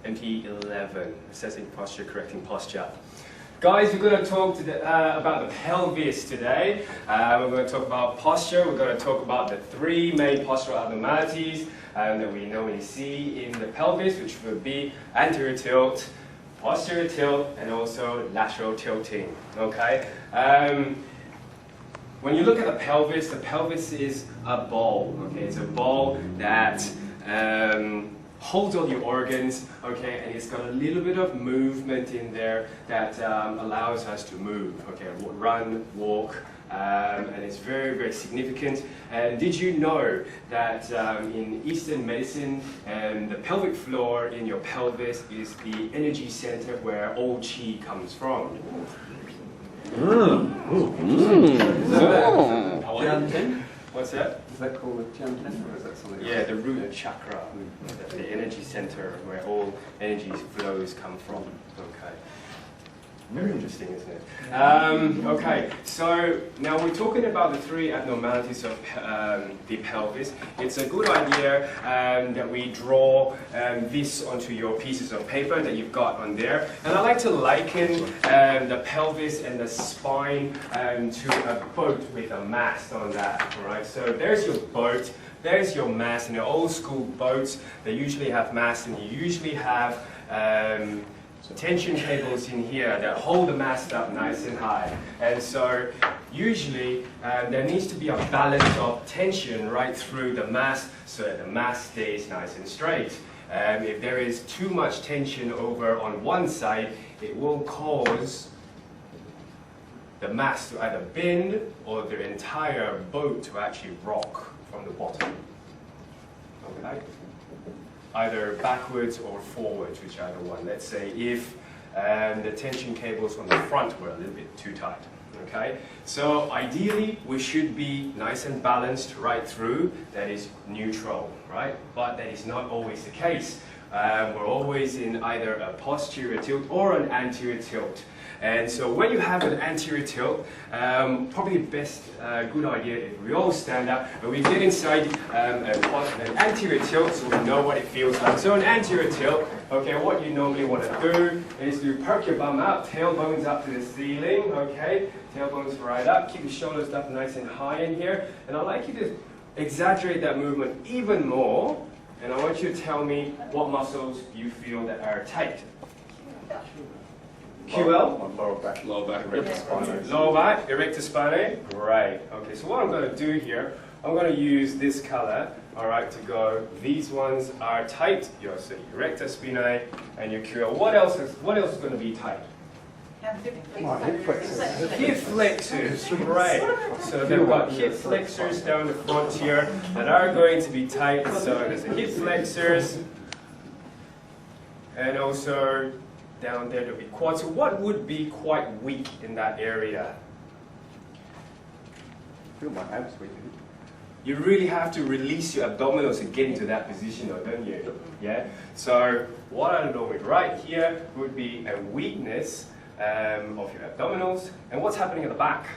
MP11, assessing posture, correcting posture. Guys, we're going to talk about the pelvis today. We're going to talk about posture. We're going to talk about the three main postural abnormalities that we normally see in the pelvis, which would be anterior tilt, posterior tilt, and also lateral tilting. Okay. When you look at the pelvis is a ball. Okay, it's a ball that holds all your organs, okay, and it's got a little bit of movement in there that allows us to move, okay, run, walk, and it's very, very significant. And did you know that in Eastern medicine, the pelvic floor in your pelvis is the energy center where all chi comes from? What's that? Is that called a Tianten, or is that something else? Yeah, the root chakra, the energy center where all energy flows come from. Okay. Very interesting, isn't it? Okay, so now we're talking about the three abnormalities of the pelvis. It's a good idea that we draw this onto your pieces of paper that you've got on there. And I like to liken the pelvis and the spine to a boat with a mast on that. All right, so there's your boat. There's your mast. In the old school boats, they usually have masts, and you usually have tension cables in here that hold the mast up nice and high. And so usually there needs to be a balance of tension right through the mast so that the mast stays nice and straight. If there is too much tension over on one side, it will cause the mast to either bend or the entire boat to actually rock from the bottom. Okay? Either backwards or forwards, whichever one. Let's say if the tension cables on the front were a little bit too tight. Okay, so ideally we should be nice and balanced right through. That is neutral, right? But that is not always the case. We're always in either a posterior tilt or an anterior tilt. And so when you have an anterior tilt, probably the best good idea if we all stand up and we get inside an anterior tilt so we know what it feels like. So an anterior tilt, okay, what you normally want to do is to perk your bum out, tailbones up to the ceiling, okay, tailbones right up, keep your shoulders up nice and high in here. And I'd like you to exaggerate that movement even more, and I want you to tell me what muscles you feel that are tight. QL? Lower back, erector spinae. Lower back, erector spinae. Great. Okay, so what I'm going to do here, I'm going to use this color, all right, to go. These ones are tight. Your erector spinae and your QL. What else is going to be tight? Hip flexors. Hip flexors. Great. So they've got hip flexors down the front here that are going to be tight. So there's the hip flexors, and also down there there'll be quads. So what would be quite weak in that area? I feel my abs weak. You really have to release your abdominals to get into that position though, don't you? Yeah? So what I'm doing right here would be a weakness of your abdominals. And what's happening at the back?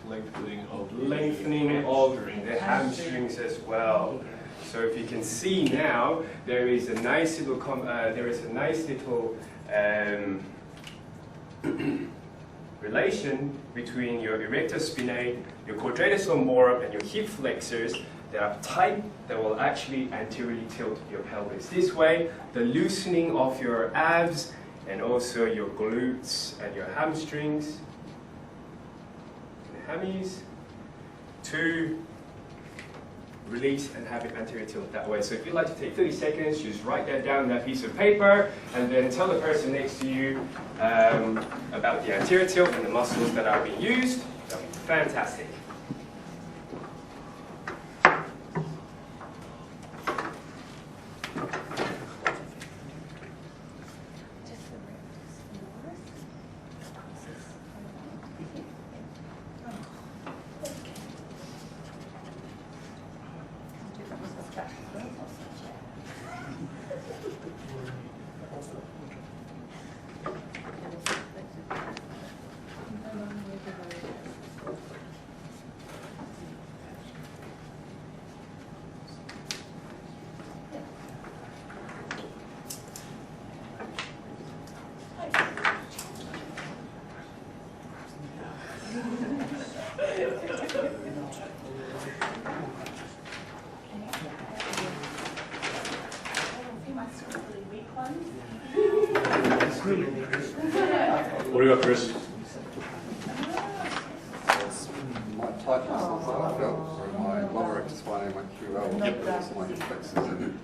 Lengthening of the hamstrings as well. So if you can see now, there is a nice little relation between your erector spinae, your quadratus lumborum, and your hip flexors that are tight that will actually anteriorly tilt your pelvis. This way, the loosening of your abs and also your glutes and your hamstrings and hammies to release and have it anterior tilt that way. So if you'd like to take 30 seconds, just write that down on that piece of paper and then tell the person next to you about the anterior tilt and the muscles that are being used. That would be fantastic. What do you got, Chris? My tight muscles that I felt were my lower X1 and my QL. Yep. Also my hip flexors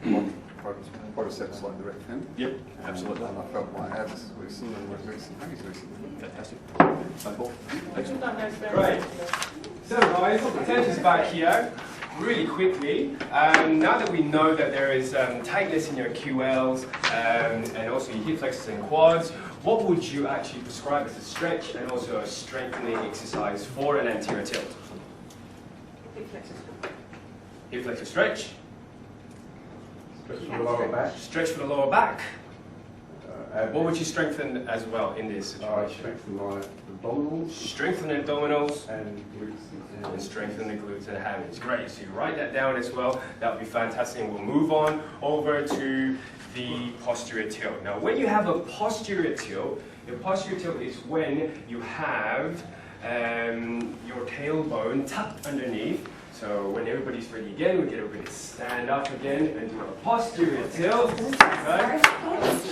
and quadriceps like the rec fin. Yep, absolutely. And I felt my abs loosen and my hammies loosen. Fantastic. Same ball. Excellent. Great. So guys, attention's back here. Really quickly, now that we know that there is tightness in your QLs and also your hip flexors and quads, what would you actually prescribe as a stretch and also a strengthening exercise for an anterior tilt? Hip flexors. Hip flexor stretch. Stretch for the lower back. Stretch for the lower back. What would you strengthen as well in this situation? Strengthen my abdominals. Strengthen the abdominals. And glutes And strengthen the glutes and hammies. Great, so you write that down as well. That would be fantastic. And we'll move on over to the posterior tilt. Now, when you have a posterior tilt, your posterior tilt is when you have your tailbone tucked underneath. So when everybody's ready again, we get everybody to stand up again and do a posterior tilt. Okay?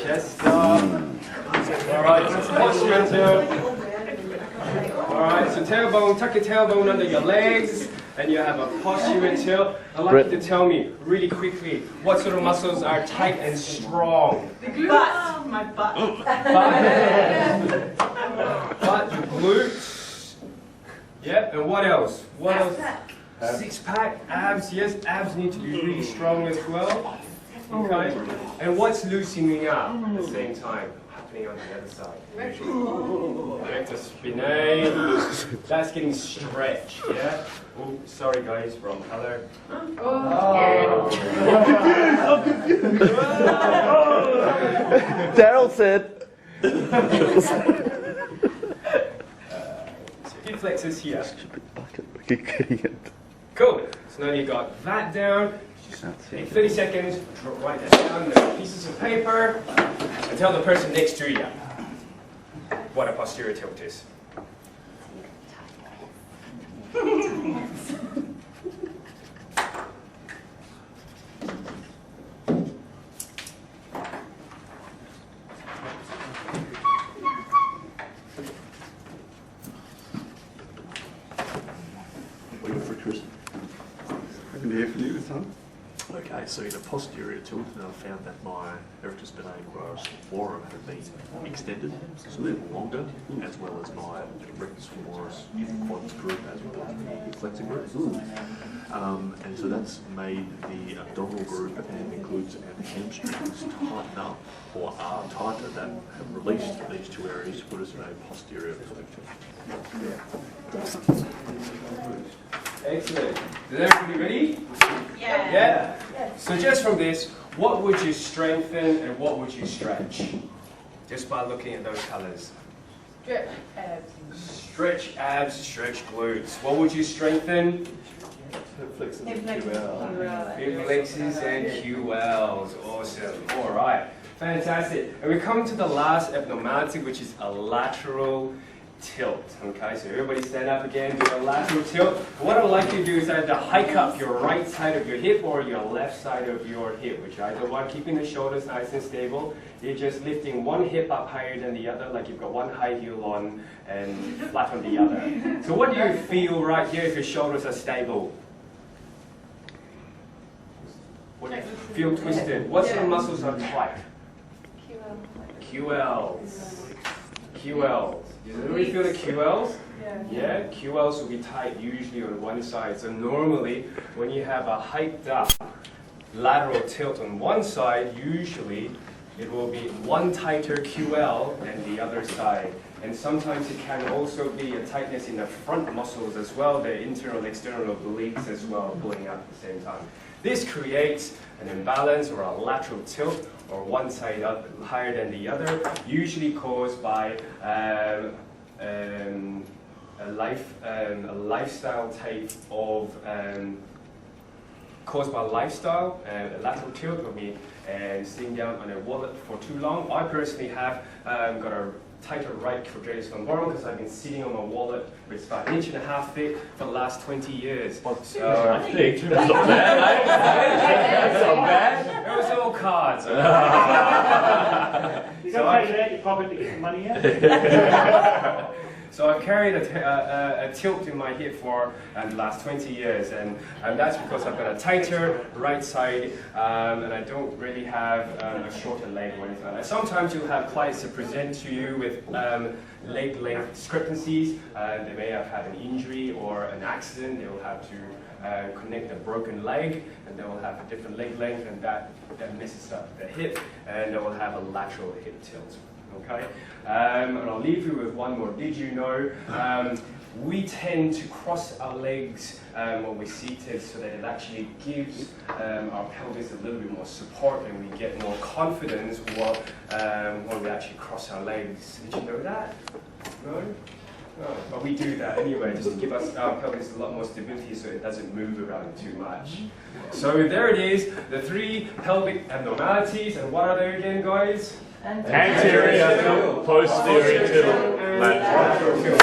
Chest up. All right, so posterior tilt. All right, so tailbone, tuck your tailbone under your legs, and you have a posterior tilt. I'd like you to tell me really quickly what sort of muscles are tight and strong. The glutes. My butt. Butt, glutes. Yeah, and what else? What else? Six pack, abs. Yes, abs need to be really strong as well. Okay. And what's loosening up at the same time? Happening on the other side. Rectus spinae. That's getting stretched, yeah? Oh, sorry guys, wrong color. Daryl said. Hip flexors here. Cool. So now you got that down. Just take 30 seconds, write that down on the pieces of paper, and tell the person next to you what a posterior tilt is. What do you got for Chris? I can hear from you this time. Okay, so in a posterior tilt, I found that my erectus spinae forearm had been extended, so they're longer, as well as my rectus femoris quads group, as well as the hip flexor group. And so that's made the abdominal group and the glutes and the hamstrings tighten up, or are tighter, that have released these two areas to put us in a posterior tilt. Excellent. Is everybody ready? Yeah. Yeah? So just from this, what would you strengthen and what would you stretch? Just by looking at those colors. Stretch abs. Stretch abs, stretch glutes. What would you strengthen? Hip flexors Hip and flexors QL. Hip flexors and QLs. Awesome. All right. Fantastic. And we come to the last abnormality, which is a lateral tilt. Okay, so everybody stand up again, do a lateral tilt. What I would like you to do is either hike up your right side of your hip or your left side of your hip, whichever one, keeping the shoulders nice and stable. You're just lifting one hip up higher than the other, like you've got one high heel on and flat on the other. So what do you feel right here if your shoulders are stable? What do you feel twisted? What sort of muscles are tight? QLs. QLs. Does everybody feel the QLs? Yeah, QLs will be tight usually on one side. So normally when you have a hiked up lateral tilt on one side, usually it will be one tighter QL than the other side. And sometimes it can also be a tightness in the front muscles as well, the internal and external obliques as well, pulling out at the same time. This creates an imbalance or a lateral tilt, or one side up higher than the other, usually caused by a lifestyle type of caused by lifestyle. A lateral tilt will be sitting down on a wallet for too long. I personally have got a tighter right quadratus lumborum because I've been sitting on my wallet, which is about 1.5 inches thick for the last 20 years. So, That's not bad, eh? That's not bad. It was all cards. it out your pocket to get the money out. So I've carried a tilt in my hip for the last 20 years, and that's because I've got a tighter right side, and I don't really have a shorter leg or anything like that. Sometimes you'll have clients that present to you with leg length discrepancies. They may have had an injury or an accident. They will have to connect a broken leg, and they will have a different leg length, and that messes up the hip, and they will have a lateral hip tilt. Okay, and I'll leave you with one more. Did you know we tend to cross our legs when we're seated, so that it actually gives our pelvis a little bit more support, and we get more confidence when we actually cross our legs. Did you know that? No? No, but we do that anyway, just to give our pelvis a lot more stability so it doesn't move around too much. So there it is, the 3 pelvic abnormalities, and what are they again, guys? Anterior tilt, posterior tilt, lateral tilt.